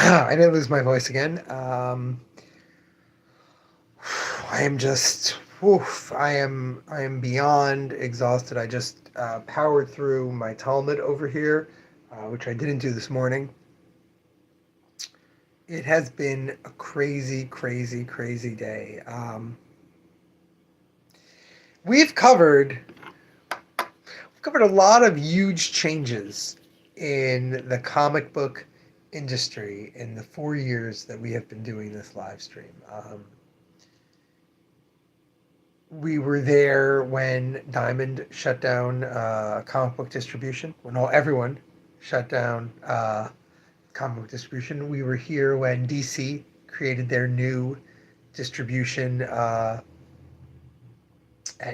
I didn't lose my voice again. I am just, oof, I am beyond exhausted. I just powered through my Talmud over here, which I didn't do this morning. It has been a crazy, crazy, crazy day. We've covered we've covered a lot of huge changes in the comic book industry in the 4 years that we have been doing this live stream. We were there when Diamond shut down comic book distribution, when everyone shut down comic book distribution. We were here when DC created their new distribution at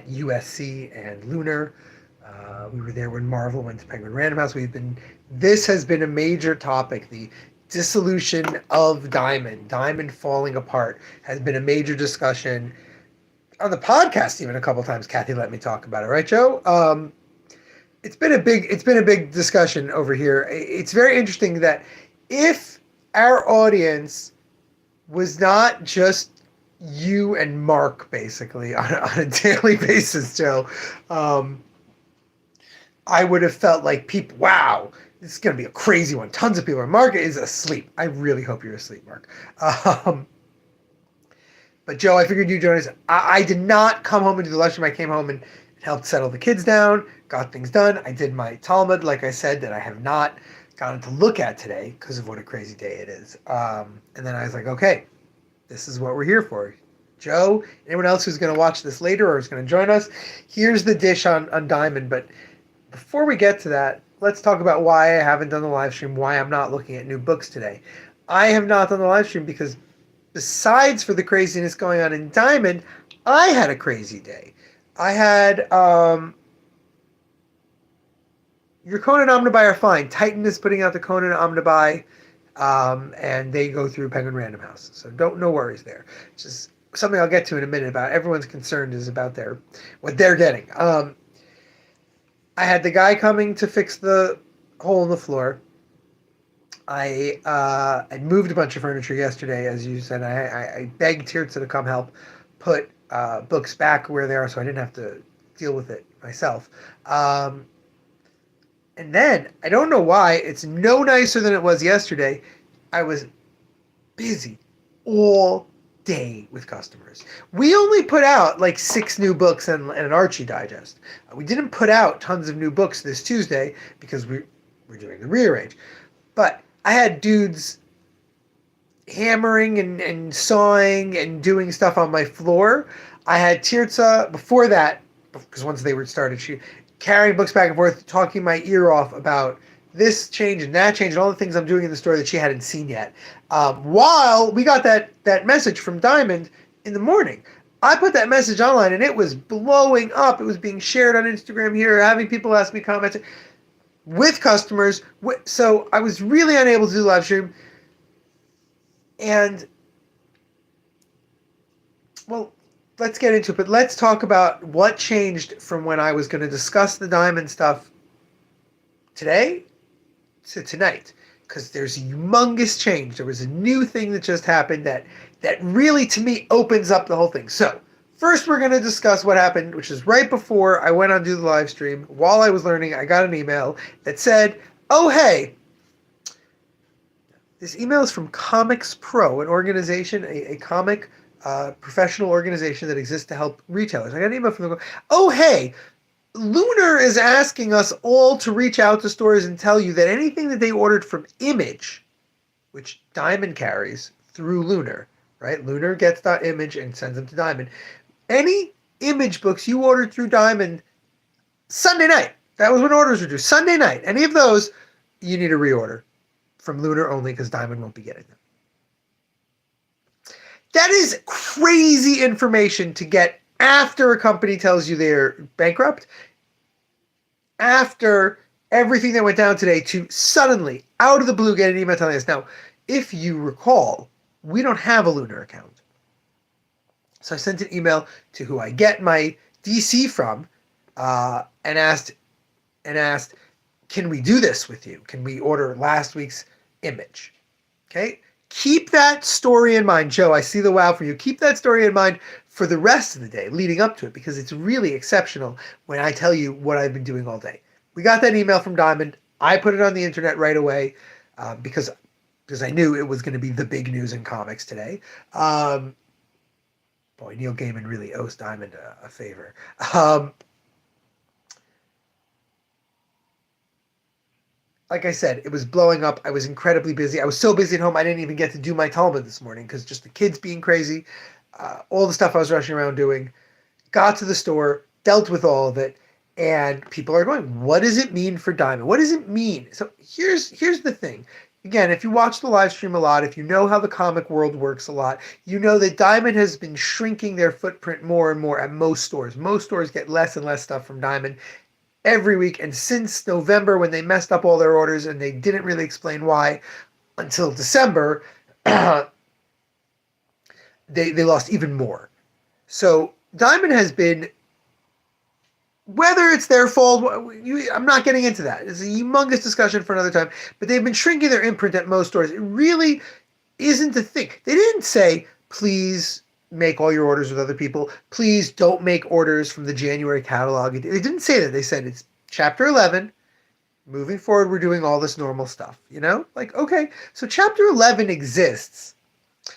USC and Lunar. We were there when Marvel went to Penguin Random House. This has been a major topic. The dissolution of Diamond falling apart has been a major discussion on the podcast even a couple times. Kathy let me talk about it, right, Joe? It's been a big discussion over here. It's very interesting that if our audience was not just you and Mark basically on a daily basis, Joe, I would have felt like people, wow, this is going to be a crazy one. Tons of people. Mark is asleep. I really hope you're asleep, Mark. But Joe, I figured you'd join us. I did not come home and do the lunchtime. I came home and helped settle the kids down, got things done. I did my Talmud, like I said, that I have not gotten to look at today because of what a crazy day it is. And then I was like, okay, this is what we're here for. Joe, anyone else who's going to watch this later or is going to join us, here's the dish on Diamond. But before we get to that, let's talk about why I haven't done the live stream, why I'm not looking at new books today. I have not done the live stream because besides for the craziness going on in Diamond, I had a crazy day. I had your Conan Omnibuy are fine. Titan is putting out the Conan Omnibuy, and they go through Penguin Random House, so no worries there. It's just something I'll get to in a minute about. Everyone's concerned is about what they're getting. I had the guy coming to fix the hole in the floor. I had moved a bunch of furniture yesterday, as you said. I begged Tirza to come help put books back where they are so I didn't have to deal with it myself. And then, I don't know why, it's no nicer than it was yesterday. I was busy all day with customers. We only put out like 6 new books and an Archie digest. We didn't put out tons of new books this Tuesday because we're doing the rearrange. But I had dudes hammering and sawing and doing stuff on my floor. I had Tirza before that, because once they were started, she carrying books back and forth, talking my ear off about this change and that change and all the things I'm doing in the store that she hadn't seen yet. While we got that message from Diamond in the morning. I put that message online and it was blowing up. It was being shared on Instagram here, having people ask me comments with customers. So I was really unable to do the live stream. And, well, let's get into it. But let's talk about what changed from when I was going to discuss the Diamond stuff today to tonight. Because there's a humongous change. There was a new thing that just happened that really, to me, opens up the whole thing. So, first we're going to discuss what happened, which is right before I went on to do the live stream. While I was learning, I got an email that said, oh, hey, this email is from Comics Pro, an organization, a comic professional organization that exists to help retailers. I got an email from them. Oh, hey, Lunar is asking us all to reach out to stores and tell you that anything that they ordered from Image, which Diamond carries through Lunar, right? Lunar gets that Image and sends them to Diamond. Any Image books you ordered through Diamond Sunday night, that was when orders were due, Sunday night, any of those, you need a reorder from Lunar only because Diamond won't be getting them. That is crazy information to get after a company tells you they're bankrupt, after everything that went down today, to suddenly, out of the blue, get an email telling us. Now, if you recall, we don't have a Lunar account. So I sent an email to who I get my DC from and asked, can we do this with you? Can we order last week's Image? Okay? Keep that story in mind. Joe, I see the wow for you. Keep that story in mind for the rest of the day leading up to it, because it's really exceptional when I tell you what I've been doing all day. We got that email from Diamond. I put it on the internet right away because I knew it was going to be the big news in comics today. Boy, Neil Gaiman really owes Diamond a favor. Like I said, it was blowing up. I was incredibly busy. I was so busy at home, I didn't even get to do my Talmud this morning because just the kids being crazy, all the stuff I was rushing around doing. Got to the store, dealt with all of it, and people are going, what does it mean for Diamond? What does it mean? So here's the thing. Again, if you watch the live stream a lot, if you know how the comic world works a lot, you know that Diamond has been shrinking their footprint more and more at most stores. Most stores get less and less stuff from Diamond every week. And since November, when they messed up all their orders and they didn't really explain why until December, they lost even more. So Diamond has been, whether it's their fault, I'm not getting into that. It's a humongous discussion for another time, but they've been shrinking their imprint at most stores. It really isn't a thing. They didn't say, please make all your orders with other people. Please don't make orders from the January catalog. They didn't say that. They said it's chapter 11. Moving forward, we're doing all this normal stuff, you know? Like, okay, so chapter 11 exists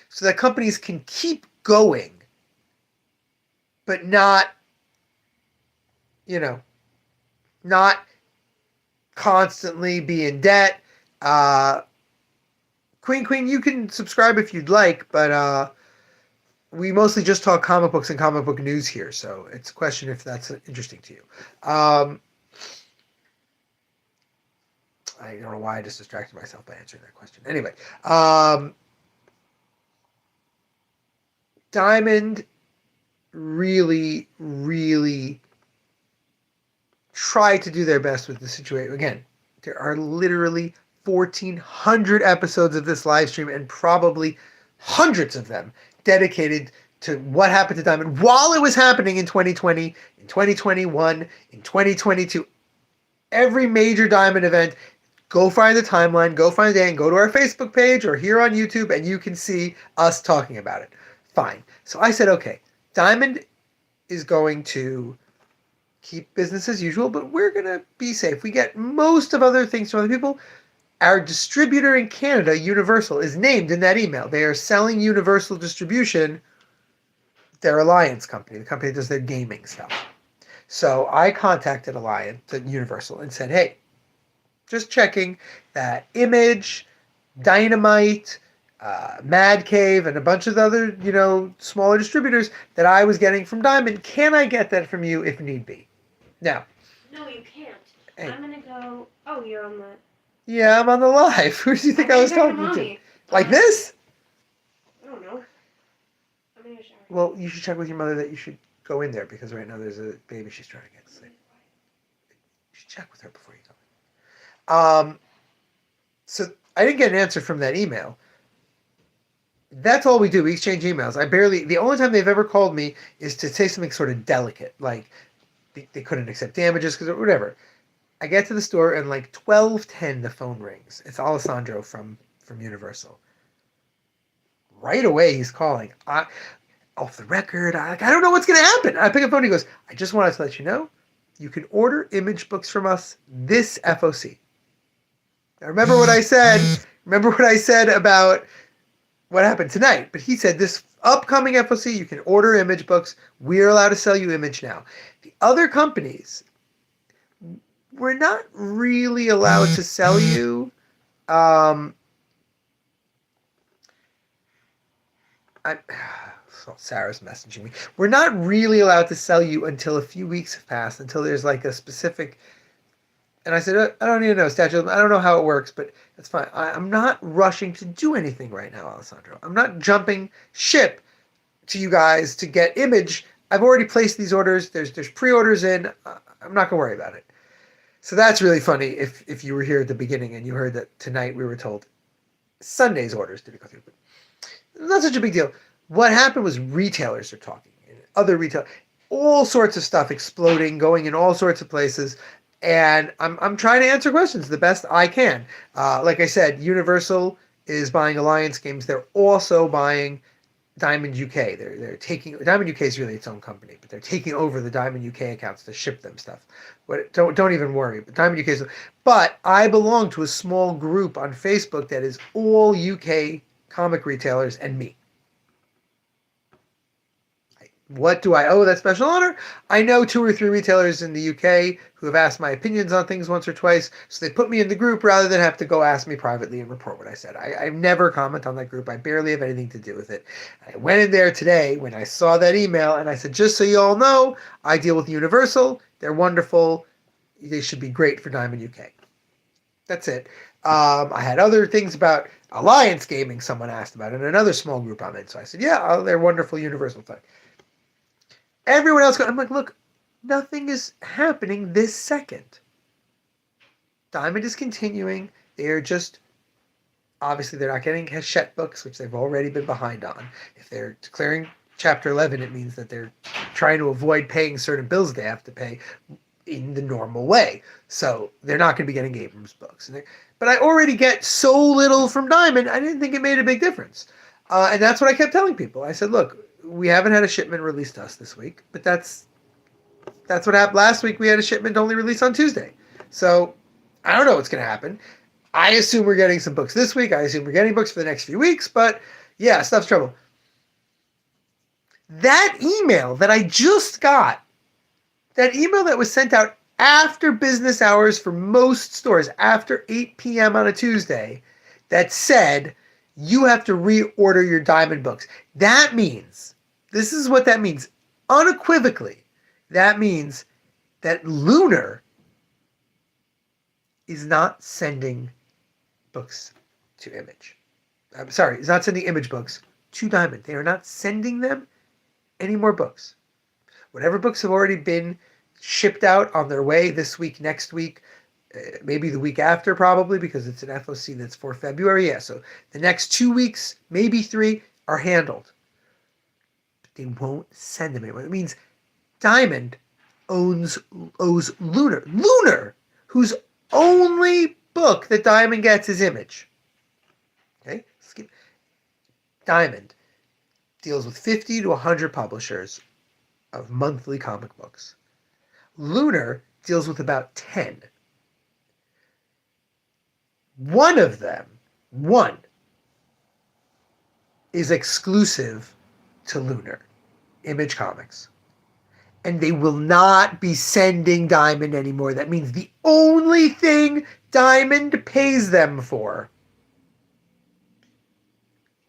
so that companies can keep going, but not, you know, not constantly be in debt. Queen, you can subscribe if you'd like, but we mostly just talk comic books and comic book news here, so it's a question if that's interesting to you. I don't know why I just distracted myself by answering that question. Anyway, Diamond really, really try to do their best with the situation. Again, there are literally 1,400 episodes of this live stream and probably hundreds of them dedicated to what happened to Diamond while it was happening in 2020, in 2021, in 2022. Every major Diamond event, go find the timeline, go find the day, and go to our Facebook page or here on YouTube, and you can see us talking about it. Fine. So I said, okay, Diamond is going to keep business as usual, but we're going to be safe. We get most of other things from other people. Our distributor in Canada, Universal, is named in that email. They are selling Universal Distribution, their Alliance company, the company that does their gaming stuff. So I contacted Universal, and said, hey, just checking that Image, Dynamite, Mad Cave, and a bunch of other, smaller distributors that I was getting from Diamond, can I get that from you if need be? Now. No, you can't. Hey. I'm going to go, oh, you're on the... Yeah, I'm on the live. Who do you think I was talking to? Like this? I don't know. I'm in a shower. Well, you should check with your mother that you should go in there, because right now there's a baby she's trying to get to sleep. You should check with her before you go in. So I didn't get an answer from that email. That's all we do. We exchange emails. The only time they've ever called me is to say something sort of delicate, like they couldn't accept damages because whatever. I get to the store and like 12:10 the phone rings. It's Alessandro from Universal. Right away he's calling. Off the record, I don't know what's going to happen. I pick up the phone. He goes, I just wanted to let you know, you can order Image books from us this FOC. Now remember what I said. Remember what I said about what happened tonight. But he said this upcoming FOC, you can order Image books. We're allowed to sell you Image now. The other companies, we're not really allowed to sell you. Sarah's messaging me. We're not really allowed to sell you until a few weeks have passed, until there's like a specific. And I said, I don't even know, statute. I don't know how it works, but that's fine. I'm not rushing to do anything right now, Alessandro. I'm not jumping ship to you guys to get Image. I've already placed these orders. There's pre-orders in. I'm not gonna worry about it. So that's really funny if you were here at the beginning and you heard that tonight we were told Sunday's orders didn't go through. But not such a big deal. What happened was retailers are talking. Other retail, all sorts of stuff exploding, going in all sorts of places. And I'm trying to answer questions the best I can. Like I said, Universal is buying Alliance Games. They're also buying Diamond UK. They're taking Diamond UK is really its own company, but they're taking over the Diamond UK accounts to ship them stuff. But don't even worry. But Diamond UK is. But I belong to a small group on Facebook that is all UK comic retailers and me. What do I owe that special honor? I know 2 or 3 retailers in the UK who have asked my opinions on things once or twice, so they put me in the group rather than have to go ask me privately and report what I said. I never comment on that group. I barely have anything to do with it. I went in there today when I saw that email and I said, just so you all know, I deal with Universal. They're wonderful. They should be great for Diamond UK. That's it. I had other things about Alliance Gaming someone asked about in another small group I'm in. So I said, yeah, they're wonderful Universal thing. Everyone else, I'm like, look, nothing is happening this second. Diamond is continuing. They're just, obviously, they're not getting Hachette books, which they've already been behind on. If they're declaring Chapter 11, it means that they're trying to avoid paying certain bills they have to pay in the normal way. So they're not going to be getting Abrams books. But I already get so little from Diamond, I didn't think it made a big difference. And that's what I kept telling people. I said, look, we haven't had a shipment released to us this week, but that's what happened last week. We had a shipment only released on Tuesday. So I don't know what's going to happen. I assume we're getting some books this week. I assume we're getting books for the next few weeks, but yeah, stuff's trouble. That email that I just got, that email that was sent out after business hours for most stores, after 8 p.m. on a Tuesday, that said, you have to reorder your Diamond books. That means, this is what that means, unequivocally, that means that Lunar is not sending books to Image. I'm sorry, is not sending Image books to Diamond. They are not sending them any more books. Whatever books have already been shipped out on their way this week, next week, maybe the week after probably, because it's an FOC that's for February. Yeah, so the next 2 weeks, maybe 3, are handled. But they won't send them anymore. It means Diamond owes Lunar. Lunar, whose only book that Diamond gets is Image. Okay? Diamond deals with 50 to 100 publishers of monthly comic books. Lunar deals with about 10. One of them, is exclusive to Lunar, Image Comics. And they will not be sending Diamond anymore. That means the only thing Diamond pays them for,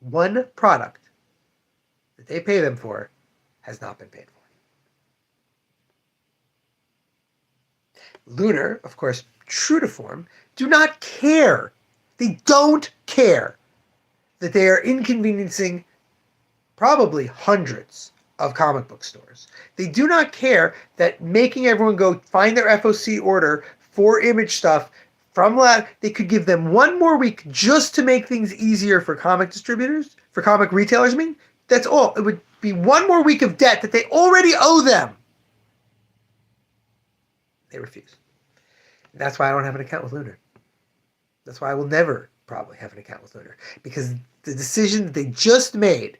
one product that they pay them for, has not been paid for. Lunar, of course, true to form, do not care. They don't care that they are inconveniencing probably hundreds of comic book stores. They do not care that making everyone go find their FOC order for Image stuff from they could give them 1 more week just to make things easier for comic distributors, for comic retailers, I mean. That's all. It would be 1 more week of debt that they already owe them. They refuse. And that's why I don't have an account with Lunar. That's why I will never probably have an account with Lunar. Because the decision that they just made,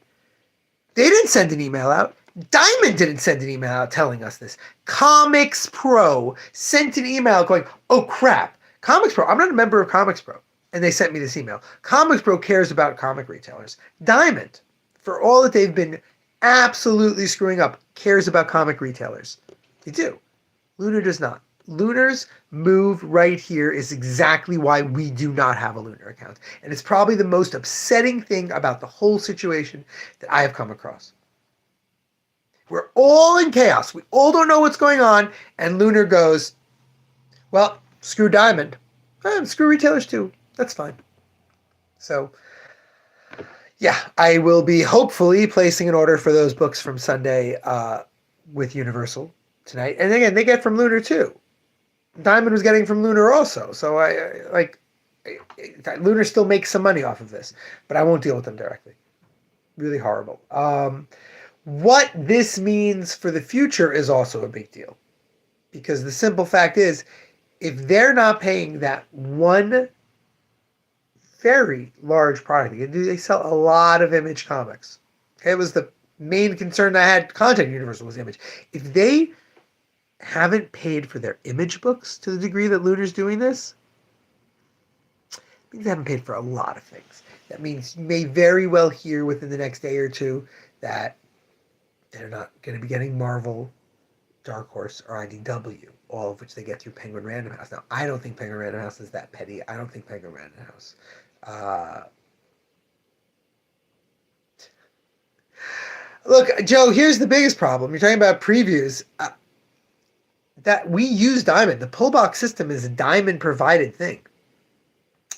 they didn't send an email out. Diamond didn't send an email out telling us this. Comics Pro sent an email going, oh crap, Comics Pro, I'm not a member of Comics Pro. And they sent me this email. Comics Pro cares about comic retailers. Diamond, for all that they've been absolutely screwing up, cares about comic retailers. They do. Lunar does not. Lunar's move right here is exactly why we do not have a Lunar account. And it's probably the most upsetting thing about the whole situation that I have come across. We're all in chaos. We all don't know what's going on. And Lunar goes, well, screw Diamond. Screw retailers too. That's fine. So, yeah, I will be hopefully placing an order for those books from Sunday with Universal tonight. And again, they get from Lunar too. Diamond was getting from Lunar also. So Lunar still makes some money off of this, but I won't deal with them directly. Really horrible. What this means for the future is also a big deal, because the simple fact is, if they're not paying that one very large product. They sell a lot of Image comics. It was the main concern I had. Content Universal was Image. If they haven't paid for their Image books to the degree that Luna's doing this, it means they haven't paid for a lot of things. That means you may very well hear within the next day or two that they're not going to be getting Marvel, Dark Horse, or IDW, all of which they get through Penguin Random House. Now, I don't think Penguin Random House is that petty. I don't think Penguin Random House. Look, Joe, here's the biggest problem. You're talking about previews. That we use Diamond. The pull box system is a Diamond provided thing.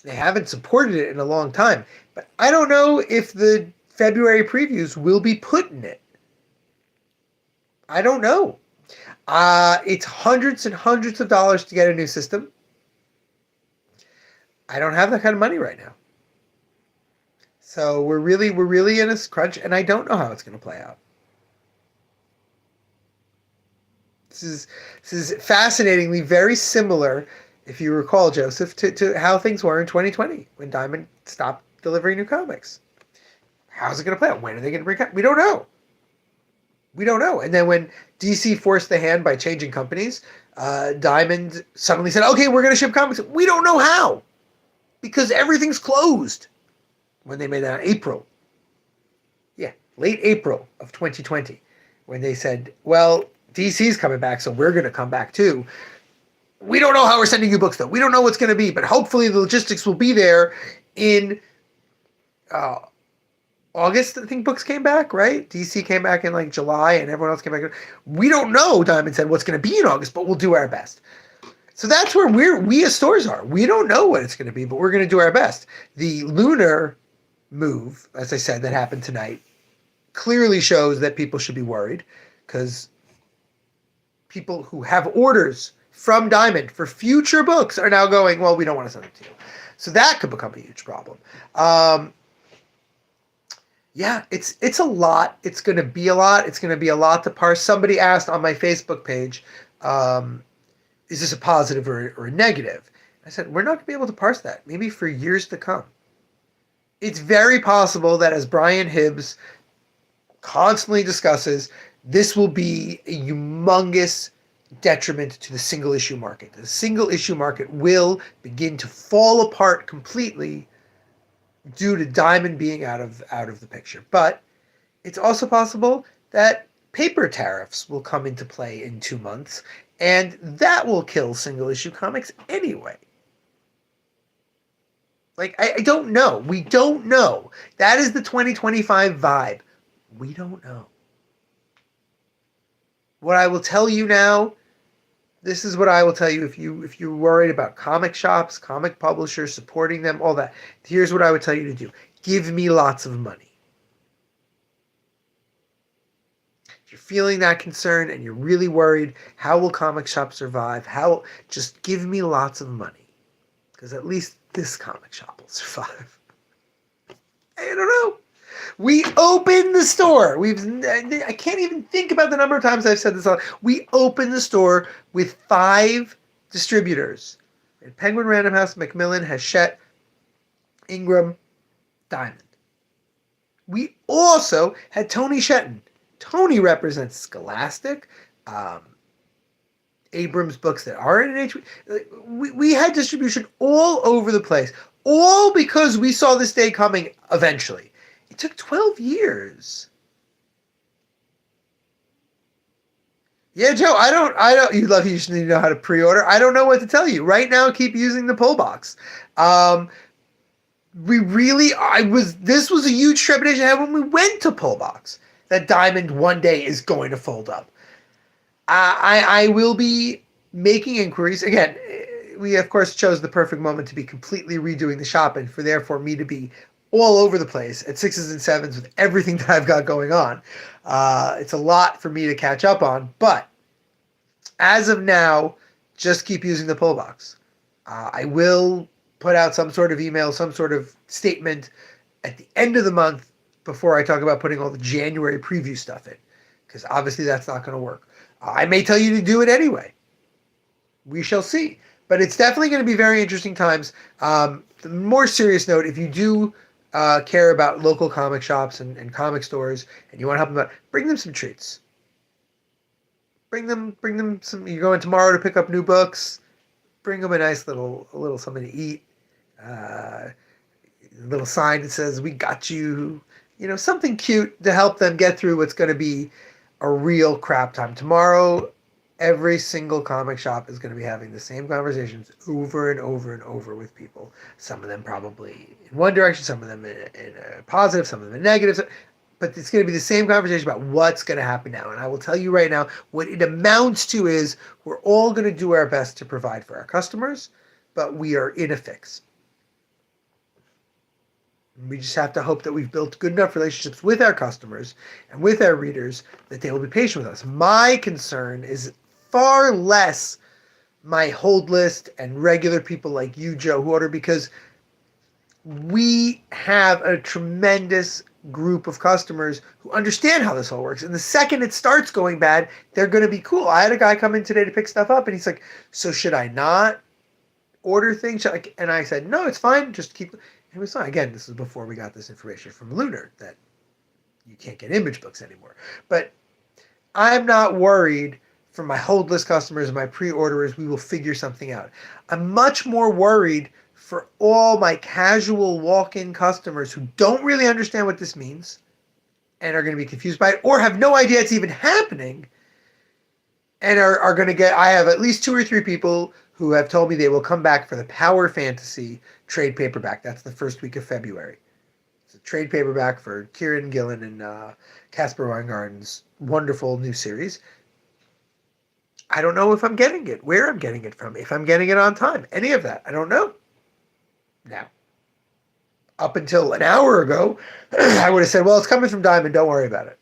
They haven't supported it in a long time, but I don't know if the February previews will be put in it. I don't know. It's hundreds and hundreds of dollars to get a new system. I don't have that kind of money right now. So we're really in a crunch, and I don't know how it's going to play out. This is fascinatingly very similar, if you recall, Joseph, to how things were in 2020 when Diamond stopped delivering new comics. How's it going to play out? When are they going to bring out? We don't know. We don't know. And then when DC forced the hand by changing companies, Diamond suddenly said, okay, we're going to ship comics. We don't know how, because everything's closed. When they made that in April. Yeah, late April of 2020, when they said, well, DC's coming back, so we're going to come back too. We don't know how we're sending you books, though. We don't know what's going to be, but hopefully the logistics will be there in August. I think books came back, right? DC came back in like July, and everyone else came back. We don't know, Diamond said, what's going to be in August, but we'll do our best. So that's where we as stores are. We don't know what it's going to be, but we're going to do our best. The Lunar move, as I said, that happened tonight, clearly shows that people should be worried, because people who have orders from Diamond for future books are now going, well, we don't want to send it to you. So that could become a huge problem. Yeah, it's a lot. It's going to be a lot. It's going to be a lot to parse. Somebody asked on my Facebook page, is this a positive or a negative? I said, we're not going to be able to parse that, maybe for years to come. It's very possible that, as Brian Hibbs constantly discusses, this will be a humongous detriment to the single issue market. The single issue market will begin to fall apart completely due to Diamond being out of the picture. But it's also possible that paper tariffs will come into play in 2 months, and that will kill single issue comics anyway. Like, I don't know. We don't know. That is the 2025 vibe. We don't know. What I will tell you now, this is what I will tell you if you're worried about comic shops, comic publishers, supporting them, all that. Here's what I would tell you to do. Give me lots of money. If you're feeling that concern and you're really worried, how will comic shops survive? Just give me lots of money. Because at least this comic shop will survive. I don't know. We opened the store. I can't even think about the number of times I've said this. We opened the store with 5 distributors. Penguin Random House, Macmillan, Hachette, Ingram, Diamond. We also had Tony Shetton. Tony represents Scholastic, Abrams books that are in HP. We had distribution all over the place, all because we saw this day coming eventually. It took 12 years. Yeah, Joe, I don't, you usually know how to pre-order. I don't know what to tell you. Right now, keep using the pull box. This was a huge trepidation I had when we went to pull box, that Diamond one day is going to fold up. I will be making inquiries. Again, we, of course, chose the perfect moment to be completely redoing the shop and for therefore me to be all over the place at 6s and 7s with everything that I've got going on. It's a lot for me to catch up on, but as of now, just keep using the pull box. I will put out some sort of email, some sort of statement at the end of the month before I talk about putting all the January preview stuff in, because obviously that's not going to work. I may tell you to do it anyway. We shall see. But it's definitely going to be very interesting times. The more serious note, if you do care about local comic shops and comic stores, and you want to help them out, bring them some treats. Bring them some. You're going tomorrow to pick up new books. Bring them a nice little something to eat. A little sign that says "We got you." You know, something cute to help them get through what's going to be a real crap time tomorrow. Every single comic shop is going to be having the same conversations over and over and over with people. Some of them probably in one direction, some of them in a positive, some of them in negative. But it's going to be the same conversation about what's going to happen now. And I will tell you right now, what it amounts to is we're all going to do our best to provide for our customers, but we are in a fix. We just have to hope that we've built good enough relationships with our customers and with our readers that they will be patient with us. My concern is far less my hold list and regular people like you, Joe, who order, because we have a tremendous group of customers who understand how this all works. And the second it starts going bad, they're going to be cool. I had a guy come in today to pick stuff up, and he's like, so should I not order things? And I said, no, it's fine. Just keep. It was fine. Again, this is before we got this information from Lunar that you can't get image books anymore. But I'm not worried for my hold list customers and my pre-orderers. We will figure something out. I'm much more worried for all my casual walk-in customers who don't really understand what this means and are going to be confused by it or have no idea it's even happening and are going to get... I have at least 2 or 3 people who have told me they will come back for the Power Fantasy trade paperback. That's the first week of February. It's a trade paperback for Kieran Gillen and Casper Weingarten's wonderful new series. I don't know if I'm getting it, where I'm getting it from, if I'm getting it on time, any of that. I don't know. Now, up until an hour ago, I would have said, well, it's coming from Diamond. Don't worry about it.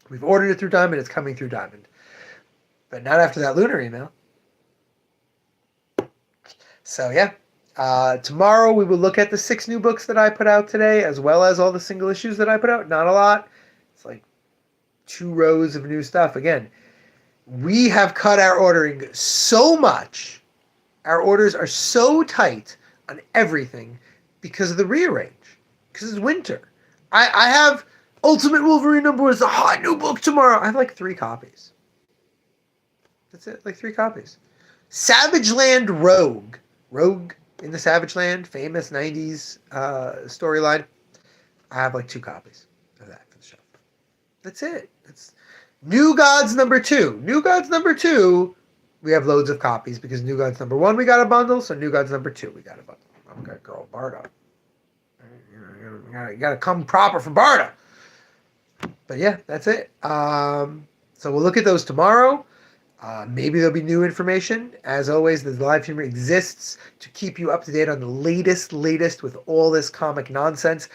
We've ordered it through Diamond. It's coming through Diamond. But not after that Lunar email. So, yeah. Tomorrow we will look at the 6 new books that I put out today, as well as all the single issues that I put out. Not a lot. It's like 2 rows of new stuff. Again, we have cut our ordering so much. Our orders are so tight on everything because of the rearrange. Because it's winter. I have Ultimate Wolverine #1 is a hot new book tomorrow. I have like 3 copies. That's it. Like 3 copies. Savage Land Rogue. Rogue in the Savage Land. Famous 90s storyline. I have like 2 copies of that for the shelf. That's it. That's New Gods #2. New Gods #2, we have loads of copies because New Gods #1 we got a bundle, so New Gods #2 we got a bundle. I'm gonna girl Barda. You gotta come proper for Barda. But yeah, that's it. So we'll look at those tomorrow. Maybe there'll be new information. As always, the live stream exists to keep you up to date on the latest with all this comic nonsense.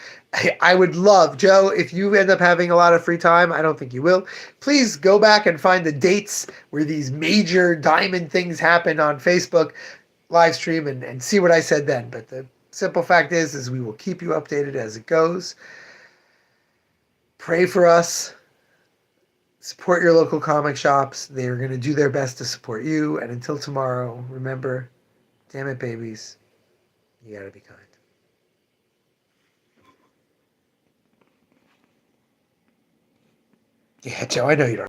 I would love, Joe, if you end up having a lot of free time, I don't think you will, please go back and find the dates where these major Diamond things happen on Facebook live stream and see what I said then. But the simple fact is we will keep you updated as it goes. Pray for us. Support your local comic shops. They are going to do their best to support you. And until tomorrow, remember, damn it, babies, you got to be kind. Yeah, Joe, I know you don't.